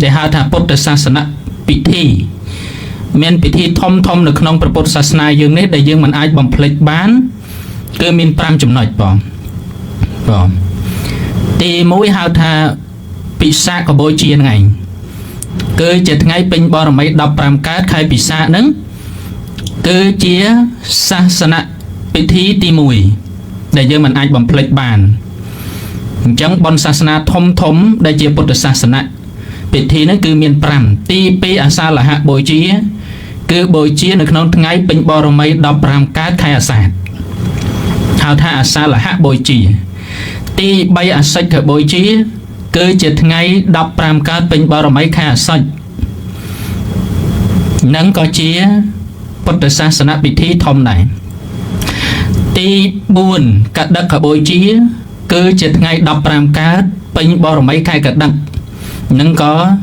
để hạ thả bột sa sanh bị thi miền bị thi thom thom được nông bột sa sanh dương nét để dương mình ai bằng plek bán cứ miền pram chủng nội bỏ thì mũi hạ thả bị sa của bôi chiên ngày cứ chật ngay pin bò mấy đọc pram cát khai bị sa nứng cứ chia sa sanh bị thi ti mùi để dương mình ai bằng plek bàn chẳng bon sa sanh thom thom để chia bột sa sanh bị thi nó cứ miền pram ti pi asa là hạ bồi chia cứ bồi chia được nông ngay pin bò mấy đọc pram cát khai asa hào tha asa là hạ bồi chia ti bay asa cái bồi chia cứ chật ngay đọc pram cát pin bò mấy khai asa nâng có chia bột sa sanh bị thi thom này ti buồn cắt đất cả bồi chia cứ chật ngay đọc pram cát pin bò mấy khai cắt đất nâng có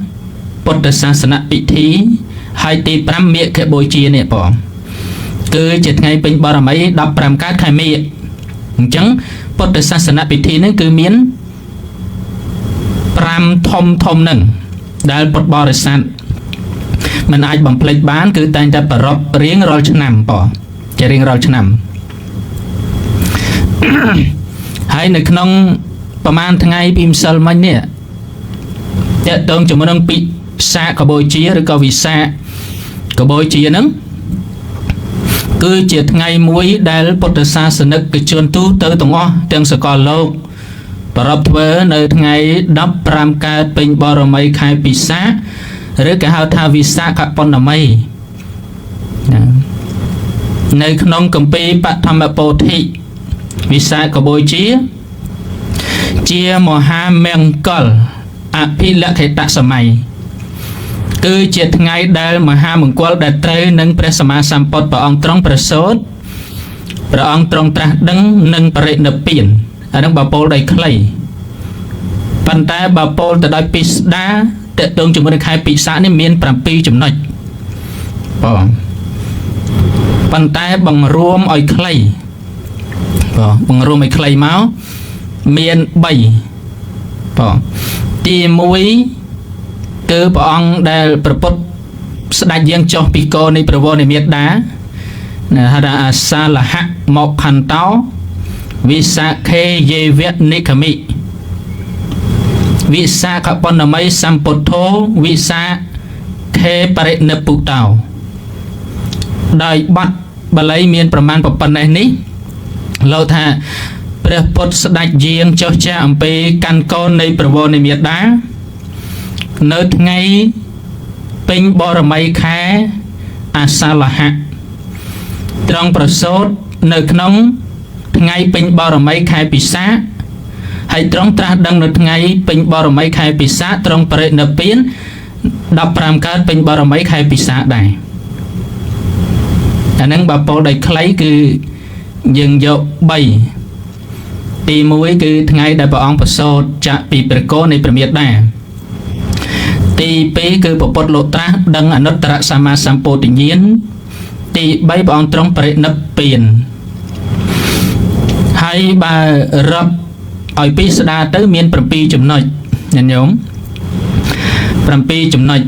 bột sa sanh bị thi hai ti pram miệng cái bồi chia này bỏ cứ chật ngay pin bò mấy đọc pram cát khai miệng chẳng bột sa sanh bị thi nó cứ miến pram thom thom nâng đại bột bò sa mình ai bằng plek bán cứ tay ta bờ rập riêng rồi chân nằm bỏ chạy riêng rồi chân nằm hay là nôngประมาณ ថ្ងៃពីម្សិលមិញនេះតើតើជាមួយនឹងពិសាកបូជាឬក៏វិសាកបូជាហ្នឹងគឺជាថ្ងៃមួយដែលពុទ្ធសាសនិកជនទូទៅទាំងអស់ទាំងសកលលោកប្រពធ្វើនៅថ្ងៃ15កើតពេញបរមីខែពិសាឬក៏ហៅថាវិសាខបុណ្ណមីនៅក្នុងគម្ពីរបឋមពោធិវិសាកបូជាមហាមង្គលអភិលក្ខិតសម័យគឺជាថ្ងៃដែលមហាមង្គលដែលត្រូវនឹងព្រះសម្មាសម្ពុទ្ធព្រះអង្គទ្រង់ប្រសូតព្រះអង្គទ្រង់ត្រាស់ដឹងនិងបរិនិព្វានអានឹងបបោលដោយខ្លីប៉ុន្តែបបោលទៅដោយពិស្ដាតេតងជាមួយនឹងខែពិសានេះមាន7ចំណុចបងប៉ុន្តែបង្រួមឲ្យខ្លីបង្រួមឲ្យខ្លីមកមាន3បងទី1គឺព្រះអង្គដែលប្រពុតស្ដេចយើងចុះពីកោនៃប្រវត្តិមេដាហៅថាអាសាលហៈមកខន្តោវិសាខេយេវនិកមិវិសាខបុណ្ណមីសម្ពុទ្ធោវិសាខេបរិនិព្វតោដោយបទបាលីមានប្រមាណប៉ុណ្ណេះនេះលោកថាព្រះពុទ្ធស្ដេចយាងចុះចាកអំពីកាន់កូននៃប្រវត្តិមេដានៅថ្ងៃពេញបរមីខែអាសាលហៈត្រង់ប្រសូតនៅក្នុងថ្ងៃពេញបរមីខែពិសាហើយត្រង់ត្រាស់ដឹងនៅថ្ងៃពេញបរមីខែពិសាត្រង់បរិនិព្វាន15កើតពេញបរមីខែពិសាដែរអានឹងបបោលដោយខ្លីគឺយើងយក3ទី1គឺថ្ងៃដែលព្រះអង្គប្រសូតចាក់ពីព្រះគោនៃព្រះមេដាទី2គឺពុទ្ធលោកត្រាស់ដឹងអនុត្តរសម្មាសម្ពោធិញ្ញាណទី3ព្រះអង្គទ្រង់បរិនិព្វានហើយបើរាប់ឲ្យពីស្ដាទៅមាន7ចំណុចញាតិញោម7ចំណុច